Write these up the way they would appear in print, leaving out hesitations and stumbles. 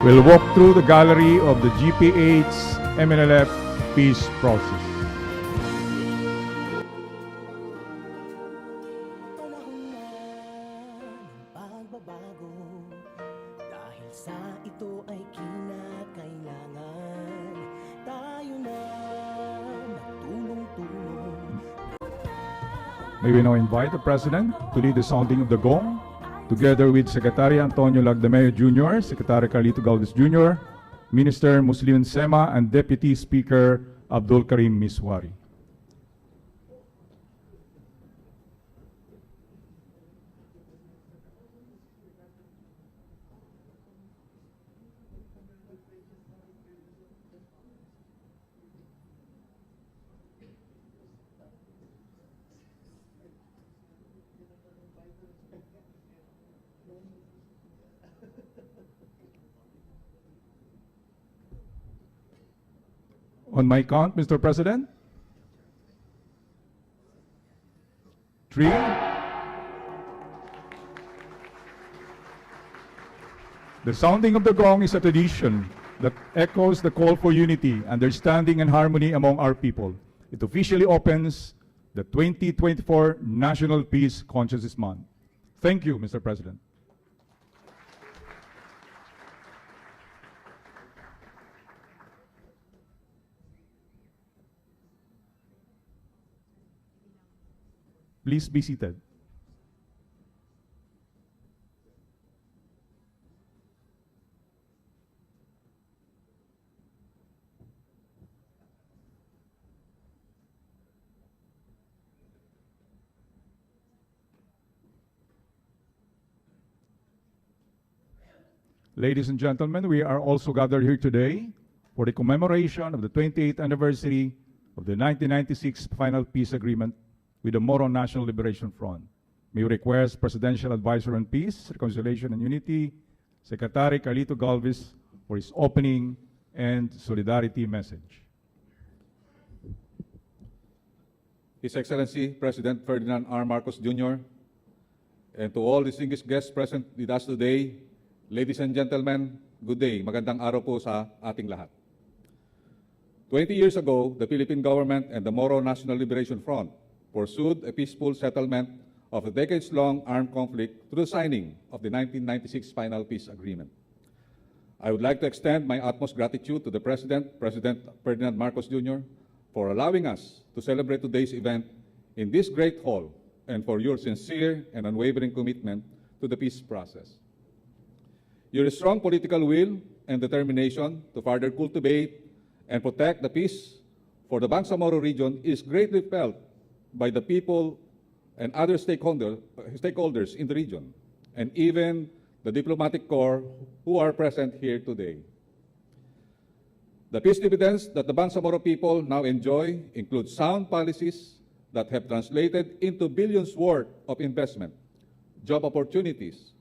We'll walk through the gallery of the GPH's MNLF peace process. Panahon na ng pagbabago, dahil sa ito ay kinakailangan tayo na magtulong-tulong. May we now invite the President to lead the sounding of the gong, together with Secretary Antonio Lagdameo Jr., Secretary Carlito Galvez Jr., Minister Muslim Sema, and Deputy Speaker Abdul Karim Miswari. On my count, Mr. President. 3. The sounding of the gong is a tradition that echoes the call for unity, understanding, and harmony among our people. It officially opens the 2024 National Peace Consciousness Month. Thank you, Mr. President. Please be seated. Ladies and gentlemen, we are also gathered here today for the commemoration of the 28th anniversary of the 1996 final peace agreement with the Moro National Liberation Front. May we request Presidential Advisor on Peace, Reconciliation, and Unity, Secretary Carlito Galvez, for his opening and solidarity message. His Excellency President Ferdinand R. Marcos Jr., and to all distinguished guests present with us today, ladies and gentlemen, good day. Magandang araw po sa ating lahat. 20 years ago, the Philippine government and the Moro National Liberation Front pursued a peaceful settlement of a decades-long armed conflict through the signing of the 1996 Final Peace Agreement. I would like to extend my utmost gratitude to the President Ferdinand Marcos Jr., for allowing us to celebrate today's event in this great hall and for your sincere and unwavering commitment to the peace process. Your strong political will and determination to further cultivate and protect the peace for the Bangsamoro region is greatly felt by the people and other stakeholders in the region, and even the diplomatic corps who are present here today. The peace dividends that the Bangsamoro people now enjoy include sound policies that have translated into billions worth of investment, job opportunities,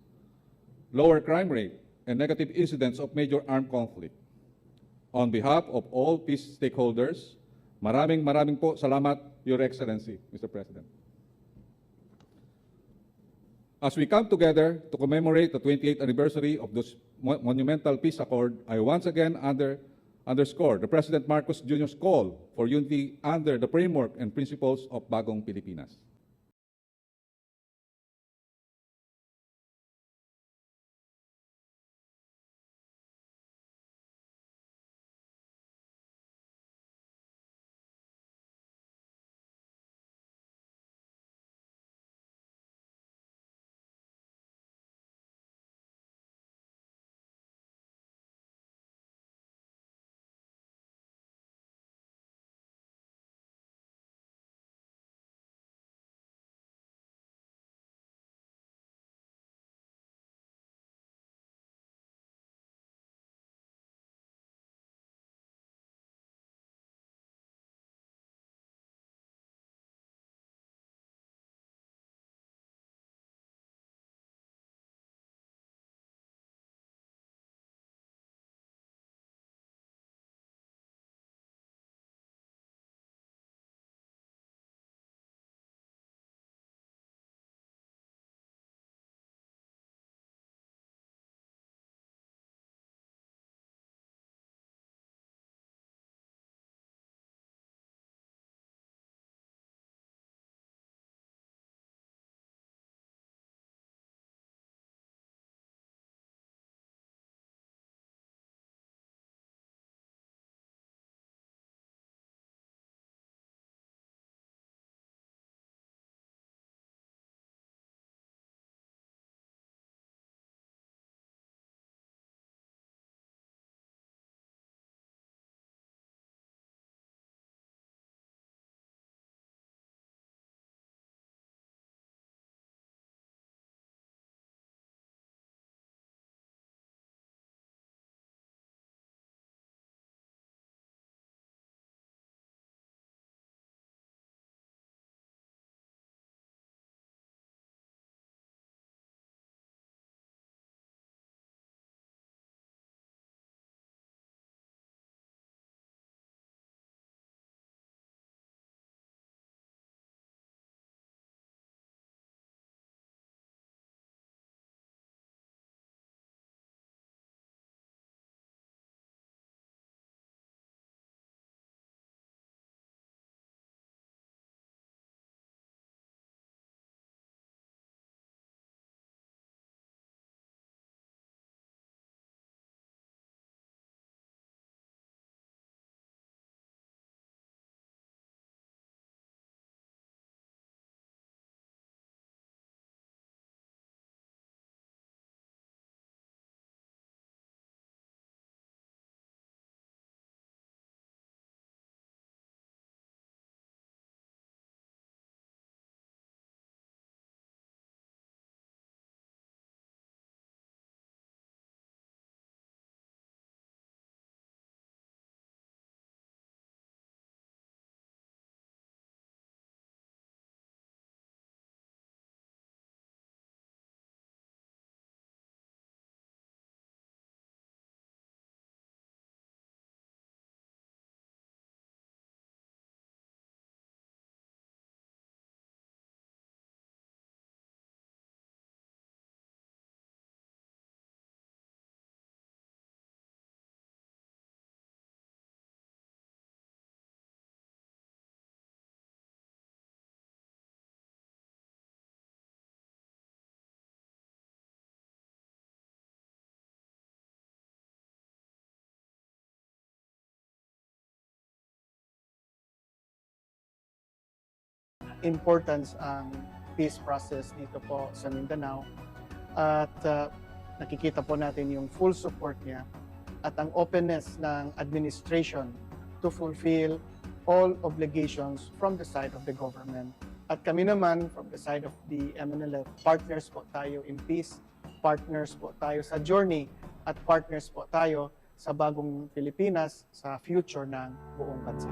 lower crime rate, and negative incidents of major armed conflict. On behalf of all peace stakeholders, maraming po salamat, Your Excellency, Mr. President. As we come together to commemorate the 28th anniversary of this monumental peace accord, I once again underscore the President Marcos Jr.'s call for unity under the framework and principles of Bagong Pilipinas. importance ang peace process dito po sa Mindanao. At nakikita po natin yung full support niya at ang openness ng administration to fulfill all obligations from the side of the government. At kami naman, from the side of the MNLF, partners po tayo in peace, partners po tayo sa journey, at partners po tayo sa bagong Pilipinas, sa future ng buong bansa.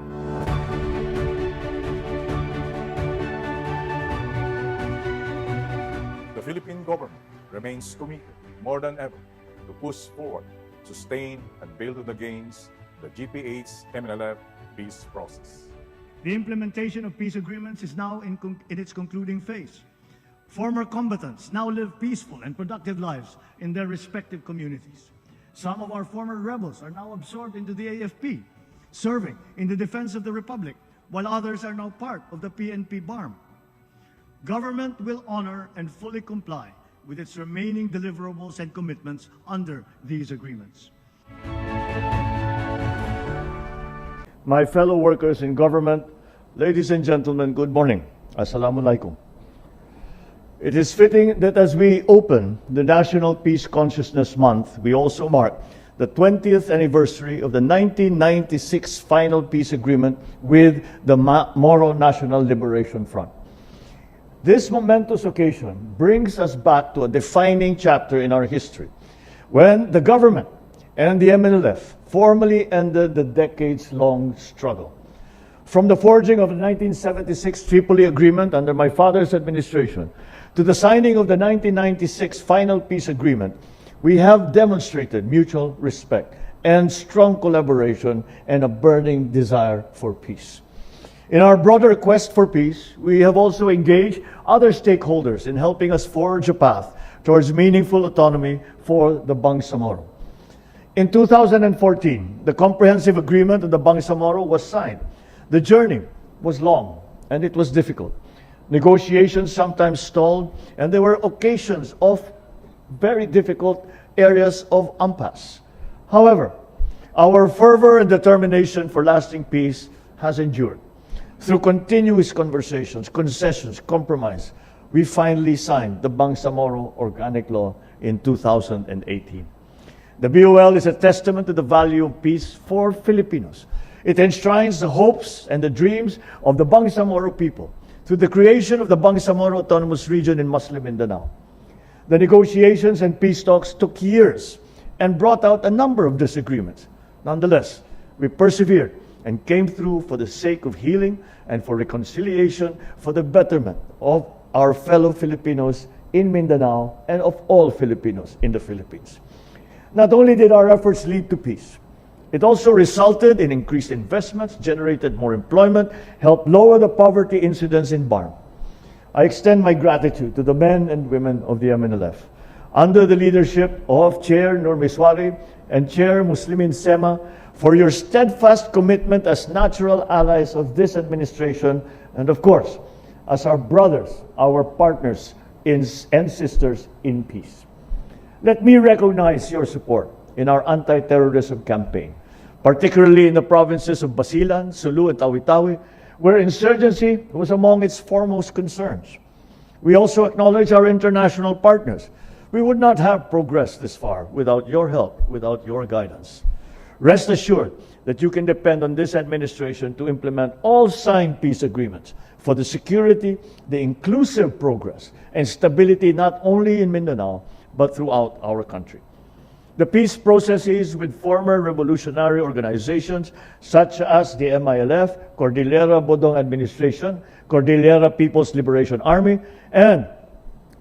The Philippine government remains committed more than ever to push forward, sustain, and build on the gains the GPH-MNLF peace process. The implementation of peace agreements is now in its concluding phase. Former combatants now live peaceful and productive lives in their respective communities. Some of our former rebels are now absorbed into the AFP, serving in the defense of the Republic, while others are now part of the PNP BARM. Government will honor and fully comply with its remaining deliverables and commitments under these agreements. My fellow workers in government, ladies and gentlemen, good morning. Assalamu alaikum. It is fitting that as we open the National Peace Consciousness Month, we also mark the 20th anniversary of the 1996 final peace agreement with the Moro National Liberation Front. This momentous occasion brings us back to a defining chapter in our history, when the government and the MNLF formally ended the decades-long struggle. From the forging of the 1976 Tripoli Agreement under my father's administration to the signing of the 1996 final peace agreement, we have demonstrated mutual respect and strong collaboration and a burning desire for peace. In our broader quest for peace, we have also engaged other stakeholders in helping us forge a path towards meaningful autonomy for the Bangsamoro. In 2014, the comprehensive agreement of the Bangsamoro was signed. The journey was long and it was difficult. Negotiations sometimes stalled, and there were occasions of very difficult areas of impasse. However, our fervor and determination for lasting peace has endured. Through continuous conversations, concessions, compromise, we finally signed the Bangsamoro Organic Law in 2018. The BOL is a testament to the value of peace for Filipinos. It enshrines the hopes and the dreams of the Bangsamoro people through the creation of the Bangsamoro Autonomous Region in Muslim Mindanao. The negotiations and peace talks took years and brought out a number of disagreements. Nonetheless, we persevered and came through for the sake of healing and for reconciliation, for the betterment of our fellow Filipinos in Mindanao and of all Filipinos in the Philippines. Not only did our efforts lead to peace, it also resulted in increased investments, generated more employment, helped lower the poverty incidence in BARM. I extend my gratitude to the men and women of the MNLF, under the leadership of Chair Nur Miswari and Chair Muslimin Sema, for your steadfast commitment as natural allies of this administration, and of course, as our brothers, our partners and sisters in peace. Let me recognize your support in our anti-terrorism campaign, particularly in the provinces of Basilan, Sulu, and Tawi-Tawi, where insurgency was among its foremost concerns. We also acknowledge our international partners. We would not have progressed this far without your help, without your guidance. Rest assured that you can depend on this administration to implement all signed peace agreements for the security, the inclusive progress, and stability not only in Mindanao, but throughout our country. The peace processes with former revolutionary organizations such as the MILF, Cordillera Bodong Administration, Cordillera People's Liberation Army, and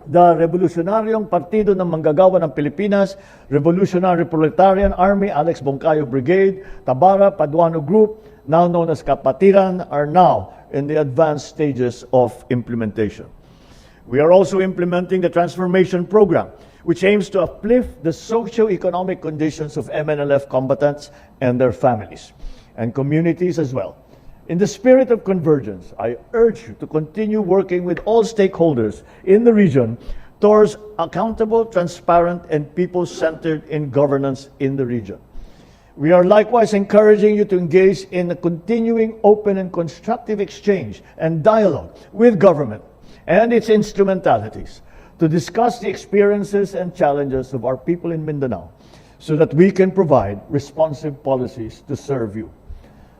the Revolucionaryong Partido ng Manggagawa ng Pilipinas, Revolutionary Proletarian Army, Alex Bongcayo Brigade, Tabara Paduano Group, now known as Kapatiran, are now in the advanced stages of implementation. We are also implementing the transformation program, which aims to uplift the socio-economic conditions of MNLF combatants and their families, and communities as well. In the spirit of convergence, I urge you to continue working with all stakeholders in the region towards accountable, transparent, and people-centered in governance in the region. We are likewise encouraging you to engage in a continuing open and constructive exchange and dialogue with government and its instrumentalities to discuss the experiences and challenges of our people in Mindanao so that we can provide responsive policies to serve you.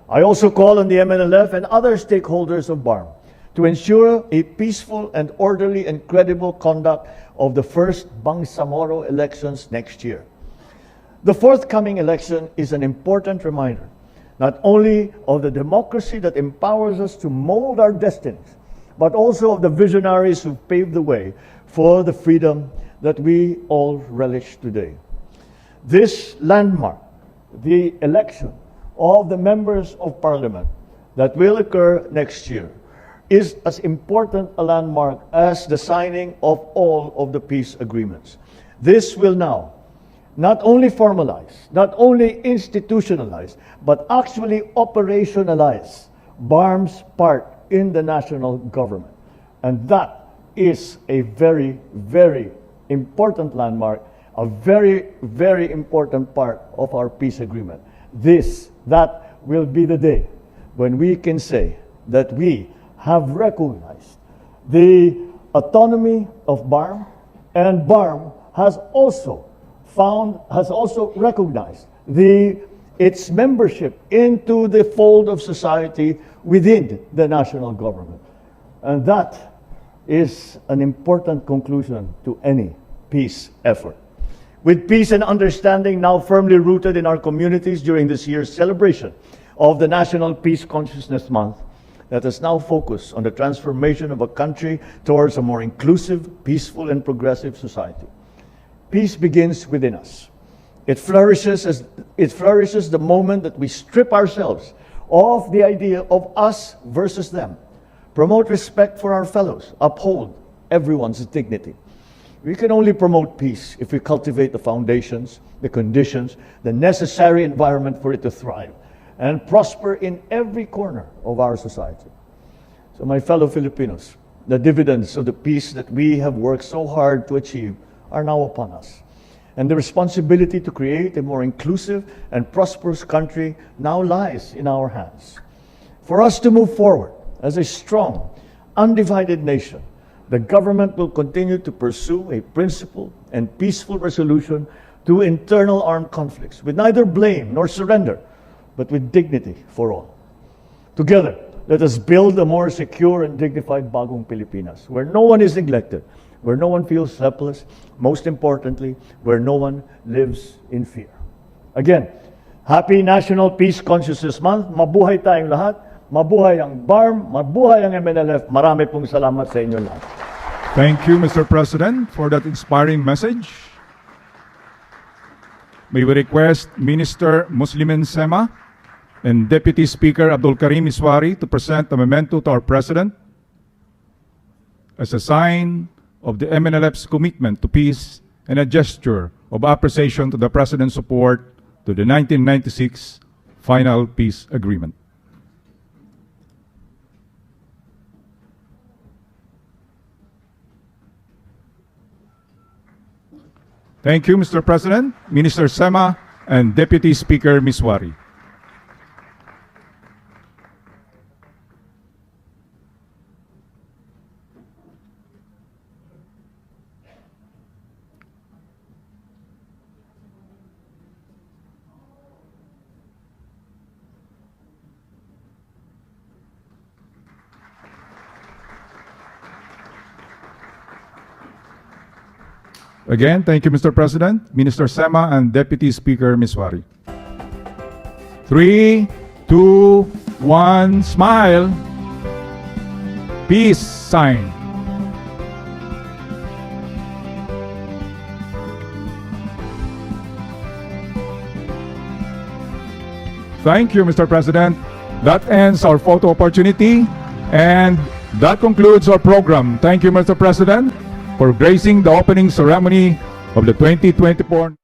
I also call on the MNLF and other stakeholders of BARM to ensure a peaceful and orderly and credible conduct of the first Bangsamoro elections next year. The forthcoming election is an important reminder, not only of the democracy that empowers us to mold our destinies, but also of the visionaries who paved the way for the freedom that we all relish today. This landmark, the election of the members of parliament that will occur next year, is as important a landmark as the signing of all of the peace agreements. This will now not only formalize, not only institutionalize, but actually operationalize BARM's part in the national government. And that is a very, very important landmark, a very, very important part of our peace agreement. That will be the day when we can say that we have recognized the autonomy of BARM, and BARM has also recognized its membership into the fold of society within the national government. And that is an important conclusion to any peace effort. With peace and understanding now firmly rooted in our communities during this year's celebration of the National Peace Consciousness Month, let us now focus on the transformation of a country towards a more inclusive, peaceful, and progressive society. Peace begins within us. It flourishes the moment that we strip ourselves of the idea of us versus them, promote respect for our fellows, uphold everyone's dignity. We can only promote peace if we cultivate the foundations, the conditions, the necessary environment for it to thrive and prosper in every corner of our society. So my fellow Filipinos, the dividends of the peace that we have worked so hard to achieve are now upon us. And the responsibility to create a more inclusive and prosperous country now lies in our hands. For us to move forward as a strong, undivided nation, the government will continue to pursue a principled and peaceful resolution to internal armed conflicts with neither blame nor surrender, but with dignity for all. Together, let us build a more secure and dignified Bagong Pilipinas, where no one is neglected, where no one feels helpless, most importantly, where no one lives in fear. Again, happy National Peace Consciousness Month. Mabuhay tayong lahat. Mabuhay ang BARM, mabuhay ang MNLF. Marami pong salamat sa inyo lahat. Thank you, Mr. President, for that inspiring message. May we request Minister Muslimin Sema and Deputy Speaker Abdul Karim Iswari to present a memento to our President as a sign of the MNLF's commitment to peace and a gesture of appreciation to the President's support to the 1996 Final Peace Agreement. Thank you, Mr. President, Minister Sema, and Deputy Speaker Miswari. Again, thank you, Mr. President, Minister Sema, and Deputy Speaker Miswari. 3, 2, 1, smile. Peace sign. Thank you, Mr. President. That ends our photo opportunity, and that concludes our program. Thank you, Mr. President, for gracing the opening ceremony of the 2024